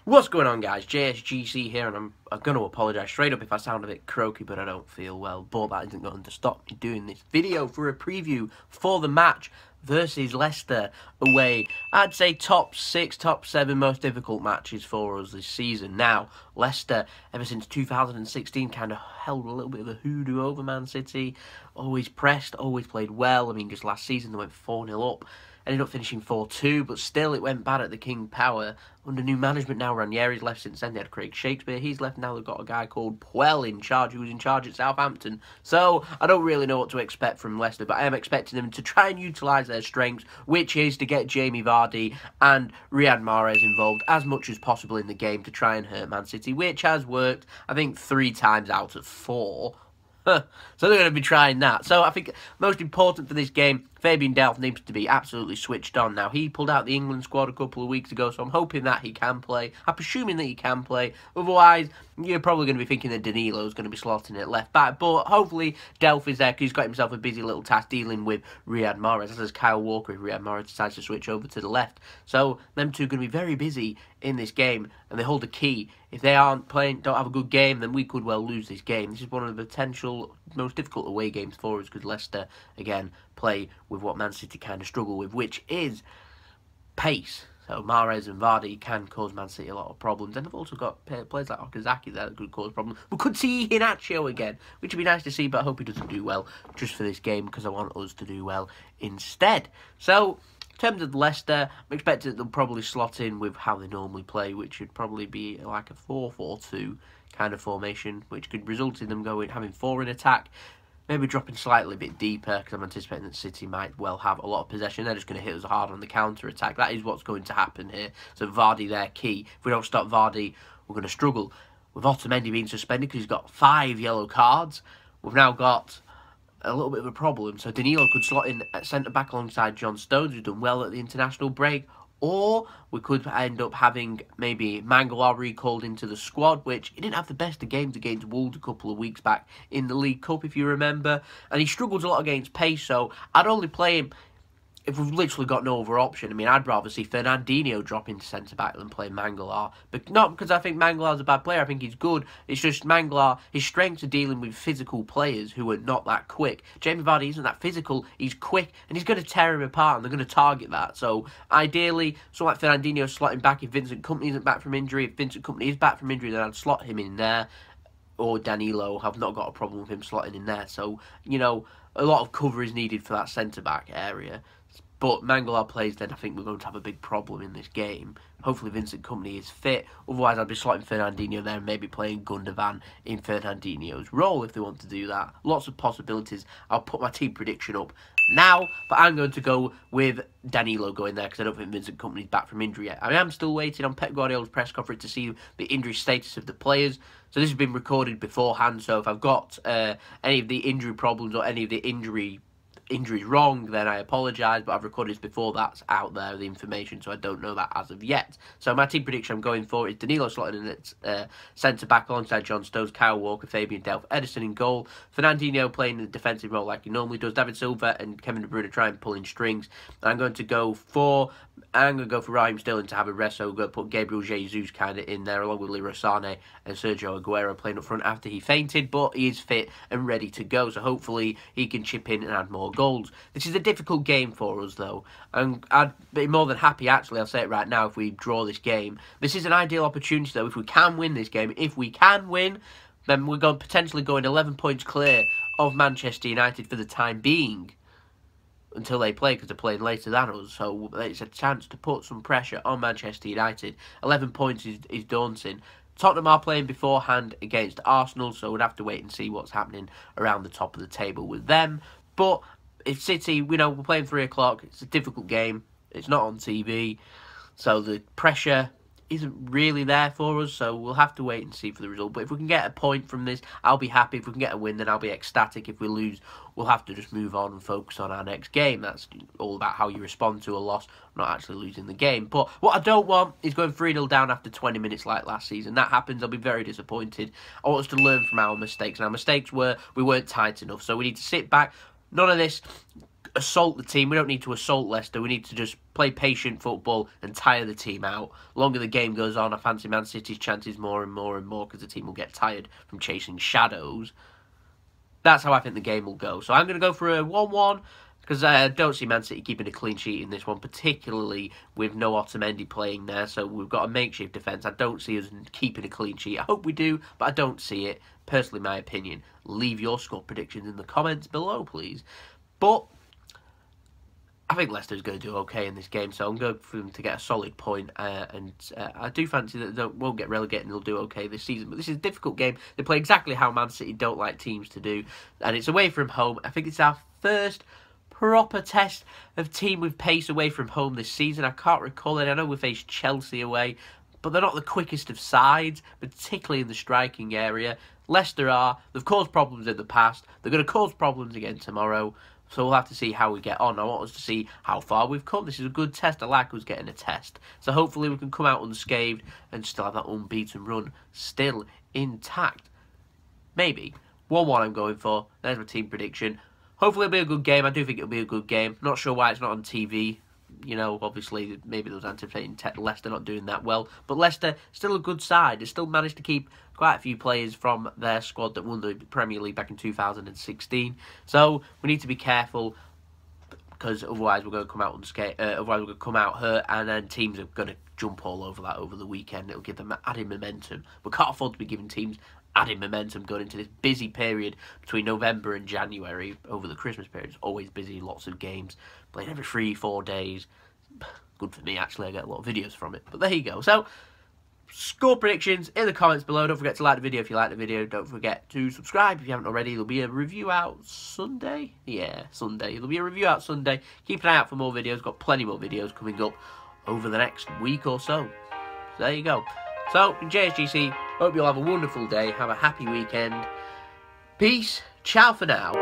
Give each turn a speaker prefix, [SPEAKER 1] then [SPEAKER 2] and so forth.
[SPEAKER 1] What's going on, guys? JSGC here, and I'm going to apologise straight up if I sound a bit croaky, but I don't feel well. But that isn't going to stop me doing this video for a preview for the match versus Leicester away. I'd say top 6, top 7 most difficult matches for us this season. Now, Leicester, ever since 2016, kind of held a little bit of a hoodoo over Man City. Always pressed, always played well. I mean, just last season they went 4-0 up. Ended up finishing 4-2, but still it went bad at the King Power. Under new management now, Ranieri's left since then. They had Craig Shakespeare. He's left now. They've got a guy called Puel in charge, who was in charge at Southampton. So I don't really know what to expect from Leicester, but I am expecting them to try and utilise their strengths, which is to get Jamie Vardy and Riyad Mahrez involved as much as possible in the game to try and hurt Man City, which has worked, I think, 3 times out of 4. So they're going to be trying that. So I think most important for this game, Fabian Delph needs to be absolutely switched on. Now, he pulled out the England squad a couple of weeks ago, so I'm hoping that he can play. I'm assuming that he can play. Otherwise, you're probably going to be thinking that Danilo's going to be slotting at left back. But hopefully, Delph is there because he's got himself a busy little task dealing with Riyad Mahrez. As Kyle Walker if Riyad Mahrez decides to switch over to the left. So them two are going to be very busy in this game, and they hold the key. If they aren't playing, don't have a good game, then we could well lose this game. This is one of the potential most difficult away games for us because Leicester, again, play with what Man City kind of struggle with, which is pace. So Mahrez and Vardy can cause Man City a lot of problems. And they've also got players like Okazaki there that could cause problems. We could see Iheanacho again, which would be nice to see, but I hope he doesn't do well just for this game because I want us to do well instead. So, in terms of Leicester, I'm expecting that they'll probably slot in with how they normally play, which would probably be like a 4-4-2 kind of formation, which could result in them having 4 in attack, maybe dropping slightly a bit deeper, because I'm anticipating that City might well have a lot of possession. They're just going to hit us hard on the counter-attack. That is what's going to happen here. So Vardy, they're key. If we don't stop Vardy, we're going to struggle. With Otamendi being suspended because he's got 5 yellow cards, we've now got a little bit of a problem. So Danilo could slot in at centre-back alongside John Stones, who's done well at the international break. Or we could end up having maybe Mangala recalled into the squad, which he didn't have the best of games against Wolves a couple of weeks back in the League Cup, if you remember. And he struggles a lot against pace, so I'd only play him if we've literally got no other option. I mean, I'd rather see Fernandinho drop into centre-back than play Mangala. But not because I think Mangala's a bad player. I think he's good. It's just Mangala, his strengths are dealing with physical players who are not that quick. Jamie Vardy isn't that physical. He's quick, and he's going to tear him apart, and they're going to target that. So, ideally, someone like Fernandinho slotting back if Vincent Kompany isn't back from injury. If Vincent Kompany is back from injury, then I'd slot him in there. Or Danilo, I've not got a problem with him slotting in there. So, you know, a lot of cover is needed for that centre-back area. But Mangala plays, then I think we're going to have a big problem in this game. Hopefully Vincent Kompany is fit. Otherwise, I'd be slotting Fernandinho there and maybe playing Gundogan in Fernandinho's role if they want to do that. Lots of possibilities. I'll put my team prediction up now, but I'm going to go with Danilo going there because I don't think Vincent Kompany's back from injury yet. I am still waiting on Pep Guardiola's press conference to see the injury status of the players. So this has been recorded beforehand, so if I've got any of the injury problems or any of the injuries wrong, then I apologise, but I've recorded this before that's out there, the information, so I don't know that as of yet. So my team prediction I'm going for is Danilo slotted in at centre-back alongside John Stones, Kyle Walker, Fabian Delph, Ederson in goal, Fernandinho playing the defensive role like he normally does, David Silva and Kevin De Bruyne try and pull in strings. I'm going to go for Raheem Sterling to have a rest, so we're going to put Gabriel Jesus kind of in there along with Leroy Sané and Sergio Aguero playing up front after he fainted, but he is fit and ready to go, so hopefully he can chip in and add more goals. This is a difficult game for us, though, and I'd be more than happy, actually, I'll say it right now, if we draw this game. This is an ideal opportunity, though, if we can win this game. If we can win, then we're going potentially going 11 points clear of Manchester United for the time being, until they play, because they're playing later than us, so it's a chance to put some pressure on Manchester United. 11 points is daunting. Tottenham are playing beforehand against Arsenal, so we'd have to wait and see what's happening around the top of the table with them. But if City, we're playing 3 o'clock, it's a difficult game, it's not on TV, so the pressure isn't really there for us, so we'll have to wait and see for the result. But if we can get a point from this, I'll be happy. If we can get a win, then I'll be ecstatic. If we lose, we'll have to just move on and focus on our next game. That's all about how you respond to a loss, not actually losing the game. But what I don't want is going 3-0 down after 20 minutes like last season. That happens, I'll be very disappointed. I want us to learn from our mistakes, and our mistakes were we weren't tight enough, so we need to sit back. None of this assault the team. We don't need to assault Leicester. We need to just play patient football and tire the team out. The longer the game goes on, I fancy Man City's chances more and more and more because the team will get tired from chasing shadows. That's how I think the game will go. So I'm going to go for a 1-1 because I don't see Man City keeping a clean sheet in this one, particularly with no Otamendi playing there. So we've got a makeshift defence. I don't see us keeping a clean sheet. I hope we do, but I don't see it. Personally, my opinion. Leave your score predictions in the comments below, please. But I think Leicester's going to do okay in this game, so I'm going for them to get a solid point, and I do fancy that they won't get relegated and they'll do okay this season. But this is a difficult game. They play exactly how Man City don't like teams to do, and it's away from home. I think it's our first proper test of team with pace away from home this season. I can't recall it. I know we faced Chelsea away, but they're not the quickest of sides, particularly in the striking area. Leicester are. They've caused problems in the past. They're going to cause problems again tomorrow. So we'll have to see how we get on. I want us to see how far we've come. This is a good test. I like us getting a test. So hopefully we can come out unscathed and still have that unbeaten run still intact. Maybe. 1-1 I'm going for. There's my team prediction. Hopefully it'll be a good game. I do think it'll be a good game. Not sure why it's not on TV. You know, obviously, maybe those anticipating Leicester not doing that well. But Leicester, still a good side. They still managed to keep quite a few players from their squad that won the Premier League back in 2016. So we need to be careful, because otherwise we're going to come out unscathed. Otherwise we're going to come out hurt, and then teams are going to jump all over that over the weekend. It'll give them added momentum. We can't afford to be giving teams added momentum going into this busy period between November and January. Over the Christmas period, it's always busy, lots of games, playing every 3-4 days. Good for me, actually. I get a lot of videos from it. But there you go. So, score predictions in the comments below. Don't forget to like the video if you like the video. Don't forget to subscribe if you haven't already. There'll be a review out Sunday. Yeah, Sunday. There'll be a review out Sunday. Keep an eye out for more videos. Got plenty more videos coming up over the next week or so. So there you go. So, JSGC, hope you'll have a wonderful day. Have a happy weekend. Peace. Ciao for now.